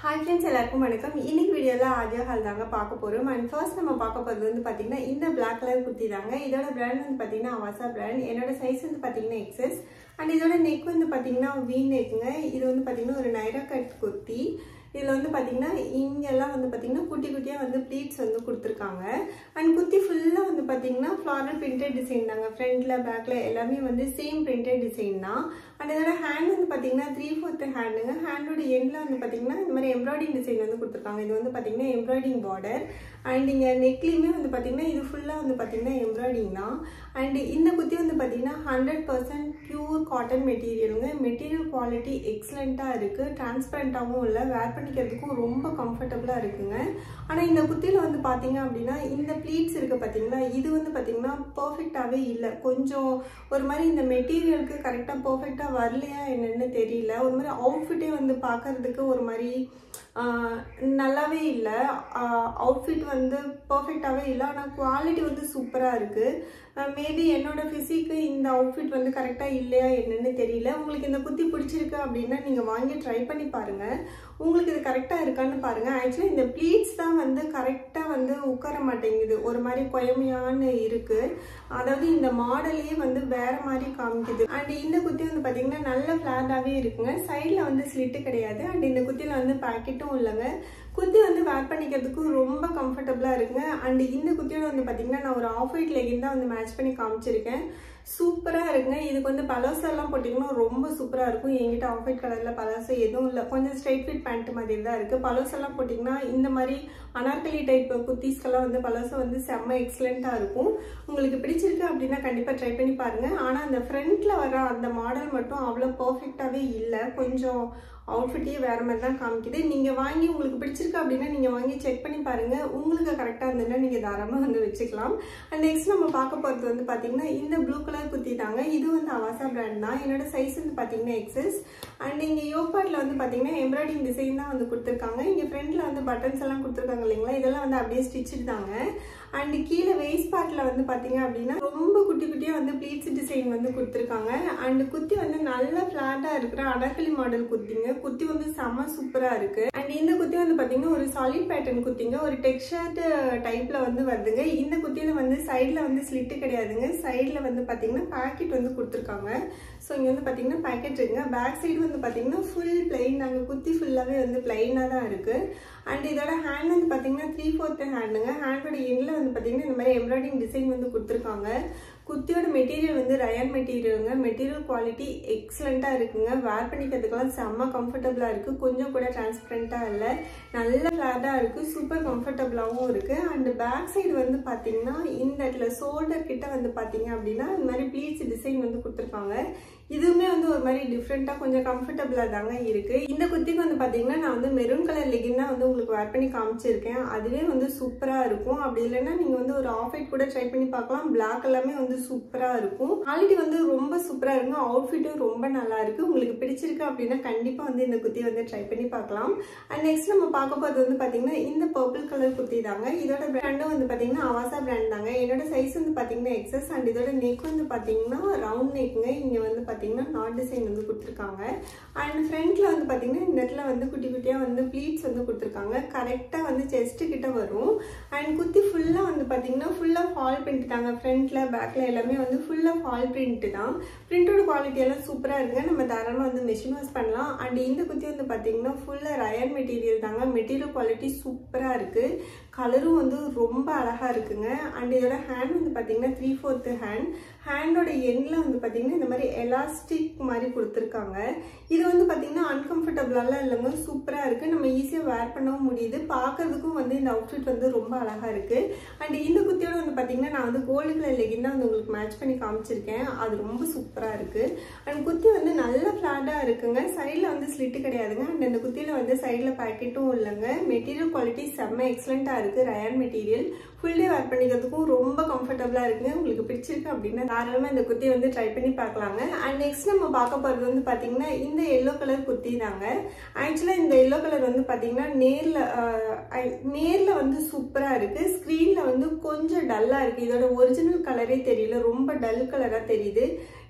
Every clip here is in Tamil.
Hi friends, எல்லாருக்கும் வணக்கம். இன்னைக்கு வீடியோல ஆதியா ஹால் தாங்க பார்க்க போறோம். And first நம்ம பார்க்க போறது வந்து பாத்தீங்கன்னா இந்த black color குர்த்தி தாங்க. இதோட brand வந்து பாத்தீங்கன்னா அவாசா brand. என்னோட சைஸ் வந்து பாத்தீங்கன்னா XS. And இதோட neck வந்து பாத்தீங்கன்னா V neckங்க. இது வந்து பாத்தீங்கன்னா ஒரு நைரா கட் குர்த்தி. இதுல வந்து பாத்தீங்கன்னா இங்கெல்லாம் வந்து பாத்தீங்கன்னா குட்டி குட்டியா வந்து ப்ளீட்ஸ் வந்து கொடுத்திருக்காங்க. And குர்த்தி ஃபுல்லா வந்து பாத்தீங்கன்னா floral printed design தாங்க. ஃப்ரண்ட்ல பேக்ல எல்லாமே வந்து சேம் printed design தான். And இதோட ஹேண்ட் வந்து பாத்தீங்கன்னா 3/4 ஹேண்டுங்க. ஹேண்டோட எண்ட்ல வந்து பாத்தீங்கன்னா இந்த மாதிரி எம்ப்ராய்டிங் டிசைன் வந்து கொடுத்திருக்காங்க. இது வந்து பாத்தீங்கன்னா எம்ப்ராய்டிங் பார்டர். அண்ட் இங்க நெக்லயுமே வந்து பாத்தீங்கன்னா இது ஃபுல்லா வந்து பாத்தீங்கன்னா எம்ப்ராய்டிங் தான். அண்ட் இந்த குர்த்தி வந்து பாத்தீங்கன்னா 100% பியூர் காட்டன் மெட்டீரியலுங்க. மெட்டீரியல் குவாலிட்டி எக்ஸலண்டா இருக்கு. டிரான்ஸ்பரண்டாவும் இல்ல, வேர் பண்ணிக்கிறதுக்கும் ரொம்ப கம்ஃபர்டபுளா இருக்குங்க. ஆனா இந்த குர்த்தியில வந்து பாத்தீங்க அப்படின்னா இந்த ப்ளீட்ஸ் இருக்கு பாத்தீங்களா, இது வந்து பாத்தீங்கன்னா பெர்ஃபெக்டாவே இல்ல. கொஞ்சம் ஒரு மாதிரி இந்த மெட்டீரியலுக்கு கரெக்டா பெர்ஃபெக்டா வரலையா என்னன்னு தெரியல. ஒரு மாதிரி அவுட்ஃபிட்டே வந்து பார்க்கறதுக்கு ஒரு மாதிரி நல்லாவே இல்லை. அவுட்ஃபிட் வந்து பர்ஃபெக்டாகவே இல்லை, ஆனால் குவாலிட்டி வந்து சூப்பராக இருக்குது. மேபி என்னோட ஃபிசிக்கு இந்த அவுட்ஃபிட் வந்து கரெக்டாக இல்லையா என்னன்னு தெரியல. உங்களுக்கு இந்த குர்த்தி பிடிச்சிருக்கு அப்படின்னா நீங்கள் வாங்கி ட்ரை பண்ணி பாருங்கள். உங்களுக்கு இது கரெக்டாக இருக்கான்னு பாருங்கள். ஆக்சுவலி இந்த ப்ளீட்ஸ் தான் வந்து கரெக்டாக வந்து உட்கார மாட்டேங்குது, ஒரு மாதிரி கொயமையான்னு இருக்குது. அதாவது இந்த மாடலையே வந்து வேற மாதிரி காமிக்குது. அண்ட் இந்த குர்த்தி வந்து பார்த்தீங்கன்னா நல்ல ஃப்ளாட்டாகவே இருக்குங்க. சைடில் வந்து ஸ்லிட்டு கிடையாது. அண்ட் இந்த குர்த்தியில் வந்து பாக்கெட்டும் இல்லைங்க. குர்த்தி வந்து வேர் பண்ணிக்கிறதுக்கு ரொம்ப கம்ஃபர்டபுளாக இருக்குங்க. அண்ட் இந்த குர்த்தியோட வந்து பார்த்தீங்கன்னா நான் ஒரு ஆஃப் ஒயிட் லெகின் தான் வந்து மேட்ச் பண்ணி காமிச்சிருக்கேன். சூப்பராக இருக்குங்க. இதுக்கு வந்து பலாசோ எல்லாம் போட்டிங்கன்னா ரொம்ப சூப்பராக இருக்கும். என்கிட்ட ஆஃப் ஒயிட் கலரில் பலாசோ எதுவும் இல்லை, கொஞ்சம் ஸ்ட்ரைட் ஃபிட் பேண்ட் மாதிரி தான் இருக்குது. பலாசோ எல்லாம் போட்டிங்கன்னா இந்த மாதிரி அனார்கலி டைப் குர்த்திஸ்க்கெல்லாம் வந்து பலாசோ வந்து செம்ம எக்ஸலண்ட்டாக இருக்கும். உங்களுக்கு பிடிச்சிருக்கு அப்படின்னா கண்டிப்பாக ட்ரை பண்ணி பாருங்கள். ஆனால் அந்த ஃப்ரண்ட்டில் வர அந்த மாடல் மட்டும் அவ்வளோ பர்ஃபெக்டாகவே இல்லை, கொஞ்சம் அவுட்ஃபிட்டே வேற மாதிரி தான் காமிக்குது. நீங்கள் வாங்கி உங்களுக்கு பிடிச்சிருக்கு அப்படின்னா நீங்கள் வாங்கி செக் பண்ணி பாருங்கள். உங்களுக்கு கரெக்டாக இருந்ததுன்னா நீங்கள் தாராளமாக வந்து வச்சுக்கலாம். அண்ட் நெக்ஸ்ட் நம்ம பார்க்க போகிறது வந்து பார்த்தீங்கன்னா இந்த ப்ளூ கலர் குர்த்தி தாங்க. இது வந்து அவாசா பிராண்ட் தான். என்னோட சைஸ் வந்து பார்த்தீங்கன்னா XS. அண்ட் இங்கே யோபாட்டில் வந்து பார்த்தீங்கன்னா எம்ப்ராய்டிங் டிசைன் தான் வந்து கொடுத்துருக்காங்க. இங்கே ஃப்ரண்ட்டில் வந்து பட்டன்ஸ் எல்லாம் கொடுத்துருக்காங்க இல்லைங்களா, இதெல்லாம் வந்து அப்படியே ஸ்டிச்சு தாங்க. அண்ட் கீழே வேஸ்ட் பார்ட்டில் வந்து பார்த்தீங்க அப்படின்னா ரொம்ப குட்டி குட்டியாக வந்து ப்ளீட்ஸ் டிசைன் வந்து கொடுத்துருக்காங்க. அண்ட் குர்த்தி வந்து நல்ல ஃப்ளாட்டாக இருக்கிற அனார்கலி மாடல் குர்த்திங்க. குர்த்தி வந்து செம்ம சூப்பராக இருக்கு. அண்ட் இந்த குர்த்தி வந்து பார்த்தீங்கன்னா ஒரு சாலிட் பேட்டர்ன் குர்த்திங்க, ஒரு டெக்ஸ்சர்ட் டைப்ல வந்து வருதுங்க. இந்த குர்த்தியில வந்து சைடில் வந்து ஸ்லிட்டு கிடையாதுங்க. சைடில் வந்து பார்த்தீங்கன்னா பேக்கெட் வந்து கொடுத்துருக்காங்க. ஸோ இங்கே வந்து பார்த்தீங்கன்னா பேக்கெட் இருக்குங்க. பேக் சைடு வந்து பார்த்தீங்கன்னா ஃபுல் பிளைன் தாங்க. குர்த்தி ஃபுல்லாகவே வந்து பிளைனாக தான் இருக்கு. அண்ட் இதோட ஹேண்ட் வந்து பார்த்தீங்கன்னா 3/4 ஹேண்டுங்க. ஹேண்டோட எண்ணில் வந்து பார்த்தீங்கன்னா இந்த மாதிரி எம்ப்ராய்டிங் டிசைன் வந்து கொடுத்துருக்காங்க. குர்த்தியோட மெட்டீரியல் வந்து ரயான் மெட்டீரியலுங்க. மெட்டீரியல் குவாலிட்டி எக்ஸலண்ட்டாக இருக்குங்க. வேர் பண்ணிக்கிறதுக்கெல்லாம் செம்ம கம்ஃபர்டபுளாக இருக்குது. கொஞ்சம் கூட டிரான்ஸ்பரண்ட்டாக இல்லை, நல்ல ஃப்ளாட்டாக இருக்குது, சூப்பர் கம்ஃபர்டபுளாகவும் இருக்குது. அண்ட் பேக் சைடு வந்து பார்த்தீங்கன்னா இந்த இடத்துல ஷோல்டர் கிட்ட வந்து பார்த்தீங்க அப்படின்னா இந்த மாதிரி ப்ளீட்ஸ் டிசைன் வந்து கொடுத்துருக்காங்க. இதுவுமே வந்து ஒரு மாதிரி டிஃப்ரெண்ட்டாக கொஞ்சம் கம்ஃபர்டபுளாக தாங்க இருக்குது. இந்த குர்த்திக்கு வந்து பார்த்தீங்கன்னா நான் வந்து மெரூன் கலர் லெகின் தான் வந்து உங்களுக்கு வேர் பண்ணி காமிச்சிருக்கேன். அதுவே வந்து சூப்பராக இருக்கும். அப்படி இல்லைன்னா நீங்கள் வந்து ஒரு ஆஃப் ஒயிட் கூட ட்ரை பண்ணி பார்க்கலாம். பிளாக் எல்லாமே வந்து சூப்பராக இருக்கும். குவாலிட்டி வந்து ரொம்ப சூப்பராக இருக்கும். அவுட்ஃபிட்டும் ரொம்ப நல்லா இருக்குது. உங்களுக்கு பிடிச்சிருக்கு அப்படின்னா கண்டிப்பாக வந்து இந்த குர்த்தி வந்து ட்ரை பண்ணி பார்க்கலாம். அண்ட் நெக்ஸ்ட் நம்ம பார்க்க போகிறது வந்து பார்த்தீங்கன்னா இந்த பர்பிள் கலர் குர்த்தி தாங்க. இதோட பிராண்டும் வந்து பார்த்தீங்கன்னா அவாசா பிராண்ட் தாங்க. என்னோட சைஸ் வந்து பார்த்தீங்கன்னா XS. அண்ட் இதோட நெக் வந்து பார்த்தீங்கன்னா ரவுண்ட் நெக்குங்க. இங்கே வந்து பார்த்தீங்கன்னா நாட் டிசைன் வந்து கொடுத்துருக்காங்க. அண்ட் ஃப்ரண்ட்ல வந்து பார்த்தீங்கன்னா இந்த இடத்துல வந்து குட்டி குட்டியாக வந்து ப்ளீட்ஸ் வந்து கொடுத்துருக்காங்க. கரெக்டாக வந்து செஸ்ட் கிட்ட வரும். அண்ட் குர்த்தி ஃபுல்லாக வந்து பார்த்தீங்கன்னா ஃபுல்லாக ஃபால் பிரிண்ட் தாங்க. ஃப்ரண்ட்ல பேக்ல எல்லாமே வந்து ஃபுல்லாக ஃபால் பிரிண்ட் தான். பிரிண்டோட குவாலிட்டி எல்லாம் சூப்பராக இருக்குங்க. நம்ம தாராளமாக வந்து மெஷின் வாஷ் பண்ணலாம். அண்ட் இந்த குர்த்தி வந்து பார்த்தீங்கன்னா ஃபுல்லாக ரயான் மெட்டீரியல் தாங்க. மெட்டீரியல் குவாலிட்டி சூப்பராக இருக்குது. கலரும் வந்து ரொம்ப அழகாக இருக்குங்க. அண்ட் இதோட ஹேண்ட் வந்து பார்த்தீங்கன்னா 3/4 ஹேண்ட். ஹேண்டோட எண்ணில் வந்து பார்த்தீங்கன்னா இந்த மாதிரி எலாஸ்டிக் மாதிரி கொடுத்துருக்காங்க. இது வந்து பார்த்தீங்கன்னா அன்கம்ஃபர்டபுளாலாம் இல்லைங்க, சூப்பராக இருக்குது. நம்ம ஈஸியாக வேர் பண்ணவும் முடியுது. பார்க்கறதுக்கும் வந்து இந்த அவுட்ஃபிட் வந்து ரொம்ப அழகாக இருக்குது. அண்ட் இந்த குர்த்தியோட வந்து பார்த்தீங்கன்னா நான் வந்து கோல்டு கலர் லெகின் தான் வந்து உங்களுக்கு மேட்ச் பண்ணி காமிச்சிருக்கேன். அது ரொம்ப சூப்பராக இருக்குது. அண்ட் குர்த்தி வந்து நல்ல ஃப்ளாட்டாக இருக்குங்க. சைடில் வந்து ஸ்லிட்டு கிடையாதுங்க. அண்ட் இந்த குர்த்தியில் வந்து சைடில் பேக்கெட்டும் இல்லைங்க. மெட்டீரியல் குவாலிட்டி செம்ம எக்ஸலண்ட்டாக இருக்குது. ரயான் மெட்டீரியல் ஃபுல்லி வேர் பண்ணிக்கிறதுக்கும் ரொம்ப கம்ஃபர்டபுளாக இருக்குங்க. உங்களுக்கு பிடிச்சிருக்கு அப்படின்னா தாராளமாக இந்த குர்த்தி வந்து ட்ரை பண்ணி பார்க்கலாங்க. அண்ட் நெக்ஸ்ட் நம்ம பார்க்க போகிறது வந்து பார்த்தீங்கன்னா இந்த எல்லோ கலர் குர்த்தி தாங்க. ஆக்சுவலாக இந்த எல்லோ கலர் வந்து பார்த்தீங்கன்னா நேரில் வந்து சூப்பராக இருக்குது. ஸ்க்ரீனில் வந்து கொஞ்சம் டல்லாக இருக்குது. இதோட ஒரிஜினல் கலரே தெரியல, ரொம்ப டல் கலராக தெரியுது.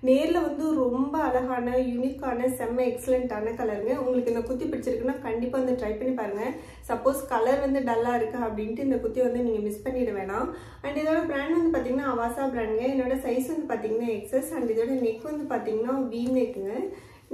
நேரில் வந்து ரொம்ப அழகான யூனிக்கான செம்ம எக்ஸலண்ட்டான கலருங்க. உங்களுக்கு இந்த குத்தி பிடிச்சிருக்குன்னா கண்டிப்பாக வந்து ட்ரை பண்ணி பாருங்கள். சப்போஸ் கலர் வந்து டல்லாக இருக்கு அப்படின்ட்டு இந்த குத்தி வந்து நீங்கள் மிஸ் பண்ணிட வேணாம். அண்ட் இதோட பிராண்ட் வந்து பார்த்தீங்கன்னா அவாசா பிராண்டுங்க. என்னோட சைஸ் வந்து பார்த்தீங்கன்னா எக்ஸஸ். அண்ட் இதோட நெக் வந்து பார்த்தீங்கன்னா வி நெக்குங்க.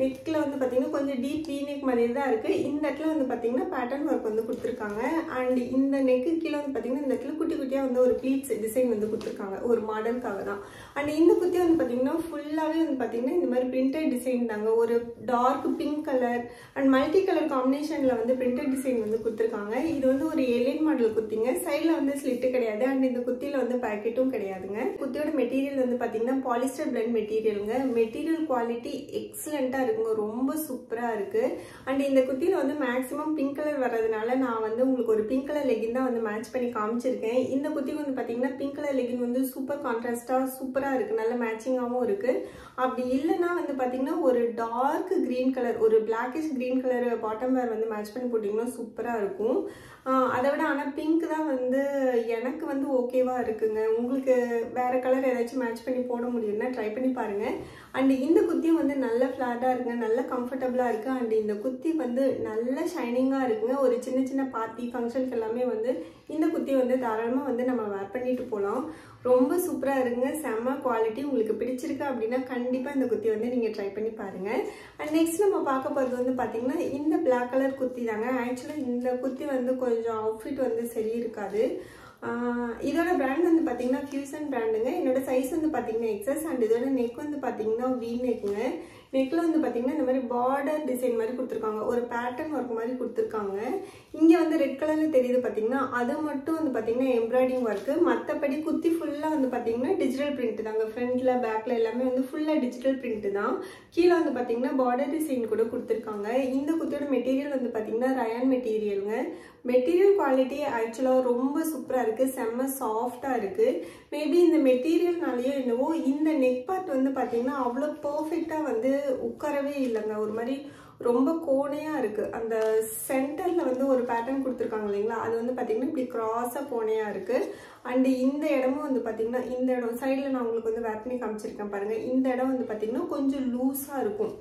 நெக்கில் வந்து பார்த்தீங்கன்னா கொஞ்சம் டீப் வி நெக் மாதிரியே தான் இருக்குது. இந்த இடத்துல வந்து பார்த்தீங்கன்னா பேட்டர்ன் ஒர்க் வந்து கொடுத்துருக்காங்க. அண்ட் இந்த நெக்கு கீழே வந்து பார்த்தீங்கன்னா இந்த இடத்துல குட்டி குட்டியாக வந்து ஒரு ப்ளீட்ஸ் டிசைன் வந்து கொடுத்துருக்காங்க, ஒரு மாடலுக்காக தான். அண்ட் இந்த குத்தி வந்து பார்த்தீங்கன்னா ஃபுல்லாகவே வந்து பார்த்தீங்கன்னா இந்த மாதிரி பிரிண்டட் டிசைன் தாங்க. ஒரு dark pink colour and multi colour காம்பினேஷனில் வந்து பிரிண்டட் டிசைன் வந்து கொடுத்துருக்காங்க. இது வந்து ஒரு ஏலியன் மாடல் குத்திங்க. சைடில் வந்து ஸ்லிட்டு கிடையாது. அண்ட் இந்த குத்தியில் வந்து பேக்கெட்டும் கிடையாதுங்க. குத்தியோட மெட்டீரியல் வந்து பார்த்தீங்கன்னா பாலிஸ்டர் பிளண்ட் மெட்டீரியலுங்க. மெட்டீரியல் குவாலிட்டி எக்ஸலண்ட்டாக இருக்குங்க, ரொம்ப சூப்பராக இருக்குது. அண்ட் இந்த குத்தியில் வந்து மேக்ஸிமம் பிங்க் கலர் வர்றதுனால நான் வந்து உங்களுக்கு ஒரு பிங்க் கலர் லெகின் தான் வந்து மேட்ச் பண்ணி காமிச்சிருக்கேன். இந்த குத்திக்கு வந்து பார்த்தீங்கன்னா பிங்க் கலர் லெகின் வந்து சூப்பர் கான்ட்ராஸ்டாக சூப்பராக இருக்குது, நல்ல மேட்சிங்காகவும் இருக்குது. அப்படி இல்லைன்னா வந்து பார்த்தீங்கன்னா ஒரு டார்க் க்ரீன் கலர், ஒரு பிளாக்கிஷ் க்ரீன் கலர் பாட்டம் வேர் வந்து மேட்ச் பண்ணி போட்டிங்கன்னா சூப்பராக இருக்கும். அதை விட ஆனால் பிங்க் தான் வந்து எனக்கு வந்து ஓகேவாக இருக்குங்க. உங்களுக்கு வேறு கலர் ஏதாச்சும் மேட்ச் பண்ணி போட முடியும்னா ட்ரை பண்ணி பாருங்கள். அண்ட் இந்த குத்தியும் வந்து நல்ல ஃப்ளாட்டாக இருக்குங்க, நல்ல கம்ஃபர்டபுளாக இருக்குது. அண்ட் இந்த குத்தி வந்து நல்ல ஷைனிங்காக இருக்குங்க. ஒரு சின்ன சின்ன பார்ட்டி ஃபங்க்ஷனுக்கு எல்லாமே வந்து இந்த குத்தி வந்து தாராளமாக வந்து நம்ம வேர் பண்ணிட்டு போகலாம். ரொம்ப சூப்பராக இருக்குங்க, செம்ம குவாலிட்டி. உங்களுக்கு பிடிச்சிருக்கு அப்படின்னா கண்டிப்பாக இந்த குத்தி வந்து நீங்கள் ட்ரை பண்ணி பாருங்கள். அண்ட் நெக்ஸ்ட் நம்ம பார்க்க போகிறது வந்து பார்த்தீங்கன்னா இந்த பிளாக் கலர் குத்தி தாங்க. ஆக்சுவலாக இந்த குத்தி வந்து கொஞ்சம் அவுட்ஃபிட் வந்து சரி இருக்காது. இதோட பிராண்ட் வந்து பார்த்தீங்கன்னா ஃபியூசன் பிராண்டுங்க. என்னோட சைஸ் வந்து பார்த்தீங்கன்னா எக்ஸஸ். அண்ட் இதோட நெக் வந்து பார்த்தீங்கன்னா வி நெக்குங்க. நெக்கில் வந்து பார்த்தீங்கன்னா இந்த மாதிரி பார்டர் டிசைன் மாதிரி கொடுத்துருக்காங்க, ஒரு பேட்டர்ன் ஒர்க் மாதிரி கொடுத்துருக்காங்க. இங்கே வந்து ரெட் கலரில் தெரியுது பார்த்தீங்கன்னா, அது மட்டும் வந்து பார்த்தீங்கன்னா எம்ப்ராய்டிங் ஒர்க்கு. மற்றபடி குத்தி ஃபுல்லாக வந்து பார்த்தீங்கன்னா டிஜிட்டல் பிரிண்ட் தாங்க. ஃப்ரண்ட்டில் பேக்கில் எல்லாமே வந்து ஃபுல்லாக டிஜிட்டல் பிரிண்ட் தான். கீழே வந்து பார்த்தீங்கன்னா பார்டர் டிசைன் கூட கொடுத்துருக்காங்க. இந்த குத்தியோட மெட்டீரியல் வந்து பார்த்தீங்கன்னா ரயான் மெட்டீரியலுங்க. மெட்டீரியல் குவாலிட்டி ஆக்சுவலாக ரொம்ப சூப்பராக இருக்குது, செம்ம சாஃப்டாக இருக்குது. மேபி இந்த மெட்டீரியல்னாலேயோ என்னவோ இந்த நெக் பார்ட் வந்து பார்த்தீங்கன்னா அவ்வளோ பர்ஃபெக்டாக வந்து உட்காரவே இல்லைங்க. ஒரு மாதிரி ரொம்ப கோணையாக இருக்குது. அந்த சென்டரில் வந்து ஒரு பேட்டர்ன் கொடுத்துருக்காங்க இல்லைங்களா, அது வந்து பார்த்தீங்கன்னா இப்படி க்ராஸாக கோணையாக இருக்குது. அண்டு இந்த இடமும் வந்து பார்த்தீங்கன்னா இந்த இடம் சைடில் நான் உங்களுக்கு வந்து வேர் பண்ணி காமிச்சிருக்கேன் பாருங்கள். இந்த இடம் வந்து பார்த்தீங்கன்னா கொஞ்சம் லூஸாக இருக்கும்.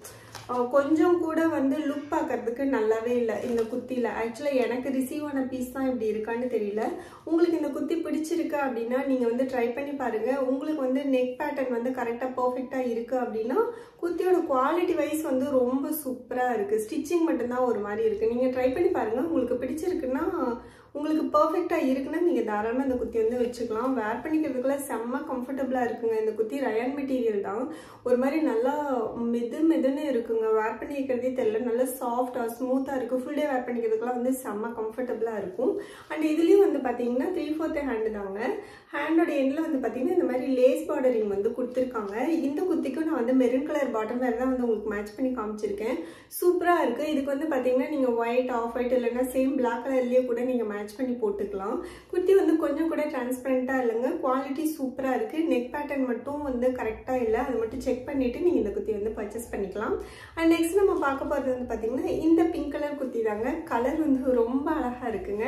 கொஞ்சம் கூட வந்து லுக் பார்க்கறதுக்கு நல்லாவே இல்லை இந்த குத்தியில். ஆக்சுவலாக எனக்கு ரிசீவ் ஆன பீஸ் தான் இப்படி இருக்கான்னு தெரியல. உங்களுக்கு இந்த குத்தி பிடிச்சிருக்கு அப்படின்னா நீங்கள் வந்து ட்ரை பண்ணி பாருங்கள். உங்களுக்கு வந்து நெக் பேட்டர்ன் வந்து கரெக்டாக பர்ஃபெக்டாக இருக்குது அப்படின்னா குத்தியோட குவாலிட்டி வைஸ் வந்து ரொம்ப சூப்பராக இருக்குது. ஸ்டிச்சிங் மட்டும்தான் ஒரு மாதிரி இருக்குது. நீங்கள் ட்ரை பண்ணி பாருங்கள். உங்களுக்கு பிடிச்சிருக்குன்னா, உங்களுக்கு பர்ஃபெக்டாக இருக்குன்னா நீங்கள் தாராளமாக இந்த குத்தி வந்து வச்சுக்கலாம். வேர் பண்ணிக்கிறதுக்குள்ள செம்ம கம்ஃபர்டபுளாக இருக்குங்க. இந்த குத்தி ரயான் மெட்டீரியல் தான். ஒரு மாதிரி நல்லா மெதுன்னு இருக்குங்க. வேர் பண்ணிக்கிறதே தெரியல, நல்லா சாஃப்டாக ஸ்மூத்தாக இருக்குது. ஃபுல் டே வேர் பண்ணிக்கிறதுக்குலாம் வந்து செம்ம கம்ஃபர்டபுளாக இருக்கும். அண்ட் இதுலேயும் வந்து பார்த்தீங்கன்னா 3/4 ஹேண்டு தாங்க. ஹேண்டோட எண்டில் வந்து பார்த்தீங்கன்னா இந்த மாதிரி லேஸ் பார்டரிங் வந்து கொடுத்துருக்காங்க. இந்த குத்திக்கும் நான் வந்து மெரூன் கலர் பாட்டம் வேறு தான் வந்து உங்களுக்கு மேட்ச் பண்ணி காமிச்சிருக்கேன். சூப்பராக இருக்குது. இதுக்கு வந்து பார்த்தீங்கன்னா நீங்கள் ஒயிட், ஆஃப் ஒயிட் இல்லைன்னா சேம் பிளாக் கலர்லேயே கூட நீங்கள் மேட்ச் பண்ணி போட்டுக்கலாம். குர்த்தி வந்து கொஞ்சம் கூட டிரான்ஸ்பரண்டா இல்லைங்க, குவாலிட்டி சூப்பரா இருக்கு. நெக் பேட்டர்ன் மட்டும் வந்து கரெக்டா இல்லை, அது மட்டும் செக் பண்ணிட்டு நீங்க இந்த குர்த்தி வந்து பர்ச்சேஸ் பண்ணிக்கலாம். அண்ட் நெக்ஸ்ட் நம்ம பார்க்க போறது வந்து பாத்தீங்கன்னா இந்த பிங்க் கலர் குர்த்தி தாங்க. கலர் வந்து ரொம்ப அழகா இருக்குங்க.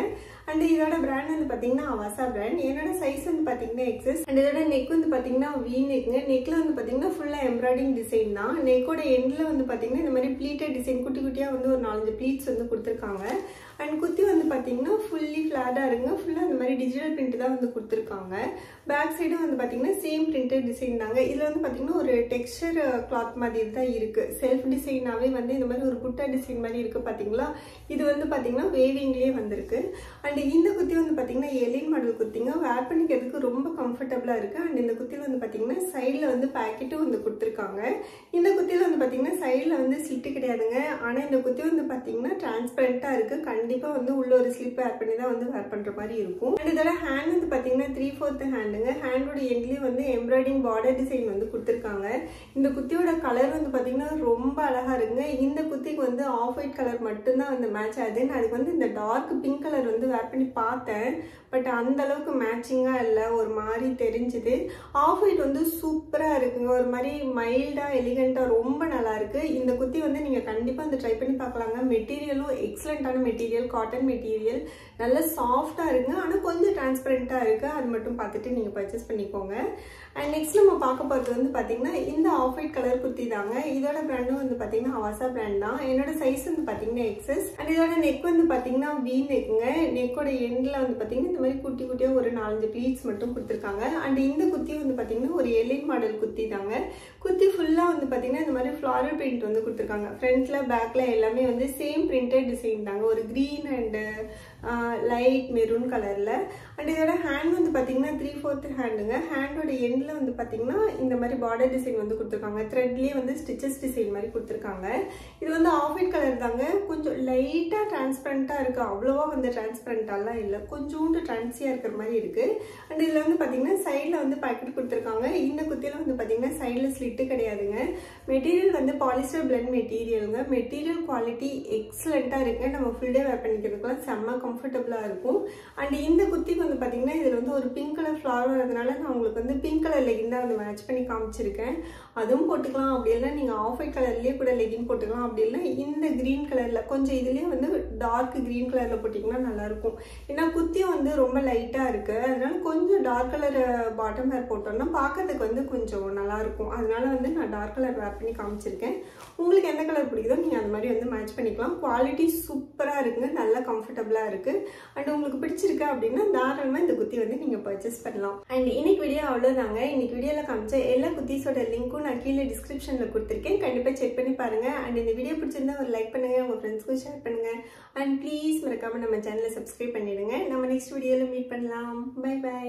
அண்ட் இதோட பிராண்ட் வந்து பாத்தீங்கன்னா அவாசா பிராண்ட். என்னோட சைஸ் வந்து பாத்தீங்கன்னா எக்ஸஸ். அண்ட் இதோட நெக் வந்து பாத்தீங்கன்னா வி நெக்ங்க. நெக்ல வந்து பாத்தீங்கன்னா ஃபுல்லா எம்ப்ராய்டிங் டிசைன் தான். நெக்கோட எண்ட்ல வந்து பாத்தீங்கன்னா இந்த மாதிரி ப்ளீட்டட் டிசைன் குட்டி குட்டியா வந்து ஒரு 4-5 ப்ளீட்ஸ் வந்து கொடுத்துருக்காங்க. அண்ட் குர்த்தி வந்து பாத்தீங்கன்னா ஃபுல்லி ஃபிளாட்டா இருக்குங்க. ஃபுல்லா இந்த மாதிரி டிஜிட்டல் பிரிண்ட் தான் வந்து கொடுத்துருக்காங்க. பேக் சைடும் வந்து பாத்தீங்கன்னா சேம் பிரிண்டட் டிசைன் தாங்க. இதுல வந்து பாத்தீங்கன்னா ஒரு டெக்ஸ்டர் கிளாத் மாதிரி தான் இருக்கு. செல்ஃப் டிசைனாவே வந்து இந்த மாதிரி ஒரு புட்டா டிசைன் மாதிரி இருக்கு பாத்தீங்களா. இது வந்து பாத்தீங்கன்னா வேவிங்லயே வந்திருக்கு. அண்ட் இந்த குர்த்தி வந்து பாத்தீங்கன்னா எலின் மாடல் குர்த்திங்க. வேர் பண்ணிக்கிறதுக்கு ரொம்ப கம்ஃபர்டபுளா இருக்கு. அண்ட் இந்த குர்த்தில வந்து பாத்தீங்கன்னா சைட்ல வந்து பாக்கெட்டும் வந்து கொடுத்துருக்காங்க. இந்த குர்த்தில வந்து பாத்தீங்கன்னா சைட்ல வந்து ஸ்லிட் கிடையாதுங்க. ஆனா இந்த குர்த்தி வந்து பாத்தீங்கன்னா டிரான்ஸ்பரண்டா இருக்கு. கண்டிப்பா வந்து உள்ள ஒரு ஸ்லிப் வேர் பண்ணி தான் வந்து வேர் பண்ற மாதிரி இருக்கும். அண்ட் இதோட ஹேண்ட் வந்து பாத்தீங்கன்னா 3/4 ஹேண்டுங்க. ஹேண்டோட எண்ட்லயும் வந்து எம்ப்ராய்டிங் பார்டர் டிசைன் வந்து கொடுத்துருக்காங்க. இந்த குர்த்தியோட கலர் வந்து பாத்தீங்கன்னா ரொம்ப அழகா இருக்குங்க. இந்த குர்த்திக்கு வந்து ஆஃப் ஒயிட் கலர் மட்டும்தான் வந்து மேட்ச் ஆகுது. நான் அதுக்கு வந்து இந்த டார்க் பிங்க் கலர் வந்து வேர் பண்ணி பார்த்தேன். பட் அந்த அளவுக்கு மேட்சிங்கா இல்லை, ஒரு மாதிரி தெரிஞ்சுது. ஆஃப் ஒயிட் வந்து சூப்பரா இருக்குங்க. ஒரு மாதிரி மைல்டா எலிகண்டா ரொம்ப நல்லா இருக்கு. இந்த குர்த்தி வந்து நீங்க கண்டிப்பா வந்து ட்ரை பண்ணி பார்க்கலாங்க. மெட்டீரியலும் எக்ஸலண்டான மெட்டீரியல். மெட்டீரியல், காட்டன் மெட்டீரியல், நல்ல சாஃப்டாக இருக்குங்க. ஆனால் கொஞ்சம் டிரான்ஸ்பரண்ட்டாக இருக்குது. அது மட்டும் பார்த்துட்டு நீங்கள் பர்ச்சேஸ் பண்ணிக்கோங்க. அண்ட் நெக்ஸ்ட் நம்ம பார்க்க போகிறது வந்து பார்த்தீங்கன்னா இந்த ஆஃப் ஒயிட் கலர் குர்த்தி தாங்க. இதோட பிராண்டும் வந்து பார்த்தீங்கன்னா அவாசா பிராண்ட் தான். என்னோட சைஸ் வந்து பார்த்தீங்கன்னா எக்ஸஸ். அண்ட் இதோட நெக் வந்து பார்த்தீங்கன்னா வி நெக்குங்க. நெக்கோட எண்டில் வந்து பார்த்தீங்கன்னா இந்த மாதிரி குட்டி குட்டியாக ஒரு 4-5 ப்ளீட்ஸ் மட்டும் கொடுத்துருக்காங்க. அண்ட் இந்த குர்த்தி வந்து பார்த்தீங்கன்னா ஒரு எலின் மாடல் குர்த்தி தாங்க. குர்த்தி ஃபுல்லாக வந்து பார்த்தீங்கன்னா இந்த மாதிரி ஃப்ளாரல் பிரிண்ட் வந்து கொடுத்துருக்காங்க. ஃப்ரண்ட்டில் பேக்கில் எல்லாமே வந்து சேம் பிரிண்டட் டிசைன் தாங்க. ஒரு க்ரீன் அண்டு லைட் மெரூன் கலரில். அண்ட் இதோட ஹேண்ட் வந்து பார்த்தீங்கன்னா 3/4 ஹேண்டுங்க. ஹேண்டோட எண்டில் வந்து பார்த்தீங்கன்னா இந்த மாதிரி பார்டர் டிசைன் வந்து கொடுத்துருக்காங்க. த்ரெட்லேயே வந்து ஸ்டிச்சஸ் டிசைன் மாதிரி கொடுத்துருக்காங்க. இது வந்து ஆஃப் ஒயிட் கலர் தாங்க. கொஞ்சம் லைட்டாக டிரான்ஸ்பரண்ட்டாக இருக்குது. அவ்வளோவா வந்து டிரான்ஸ்பரண்ட்டாலாம் இல்லை, கொஞ்சோண்டு ட்ரான்ஸியாக இருக்கிற மாதிரி இருக்குது. அண்ட் இதில் வந்து பார்த்தீங்கன்னா சைடில் வந்து பாக்கெட் கொடுத்துருக்காங்க. இந்த குர்த்தியில் வந்து பார்த்தீங்கன்னா சைடில் ஸ்லிட்டு கிடையாதுங்க. மெட்டீரியல் வந்து பாலிஸ்டர் பிளண்ட் மெட்டீரியலுங்க. மெட்டீரியல் குவாலிட்டி எக்ஸலண்ட்டாக இருக்குங்க. நம்ம ஃபுல் டே வேர் பண்ணிக்கிறதுக்குலாம் செம்ம கம்ஃபர்டபுளாக இருக்கும். அண்ட் இந்த குர்த்திக்கு வந்து பார்த்தீங்கன்னா இதில் வந்து ஒரு பிங்க் கலர் ஃப்ளவர் வரதுனால நான் உங்களுக்கு வந்து பிங்க் கலர் லெகின் தான் வந்து மேட்ச் பண்ணி காமிச்சிருக்கேன். அதுவும் போட்டுக்கலாம். அப்படி இல்லை நீங்கள் ஆஃப் ஒயிட் கலர்லேயே கூட லெகின் போட்டுக்கலாம். அப்படி இல்லை இந்த க்ரீன் கலரில் கொஞ்சம் இதுலேயே வந்து டார்க் க்ரீன் கலரில் போட்டிங்கன்னா நல்லாயிருக்கும். ஏன்னா குர்த்தியும் வந்து ரொம்ப லைட்டாக இருக்குது. அதனால கொஞ்சம் டார்க் கலர் பாட்டம் வேர் போட்டோம்னா பார்க்கறதுக்கு வந்து கொஞ்சம் நல்லாயிருக்கும். அதனால வந்து நான் டார்க் கலர் வேர் பண்ணி காமிச்சிருக்கேன். உங்களுக்கு எந்த கலர் பிடிக்குதோ நீங்கள் அந்த மாதிரி வந்து மேட்ச் பண்ணிக்கலாம். குவாலிட்டி சூப்பராக இருக்குங்க. நல்லா கம்ஃபர்டபுளாக இருக்குது. அண்ட் உங்களுக்கு பிடிச்சிருக்கு அப்படின்னா தாராளமாக இந்த குர்த்தி வந்து நீங்கள் பர்ச்சேஸ் பண்ணலாம். அண்ட் இன்னைக்கு வீடியோ அவ்வளோதாங்க. இன்னைக்கு வீடியோவில் காமிச்ச எல்லா குர்த்திஸோட லிங்க்கும் நான் கீழே டிஸ்கிரிப்ஷனில் கொடுத்துருக்கேன். கண்டிப்பாக செக் பண்ணி பாருங்கள். அண்ட் இந்த வீடியோ பிடிச்சிருந்தா ஒரு லைக் பண்ணுங்கள், உங்கள் ஃப்ரெண்ட்ஸ்க்கும் ஷேர் பண்ணுங்கள். அண்ட் ப்ளீஸ் மறக்காமல் நம்ம சேனலை சப்ஸ்கிரைப் பண்ணிடுங்க. நம்ம நெக்ஸ்ட் வீடியோவில் மீட் பண்ணலாம். Bye by.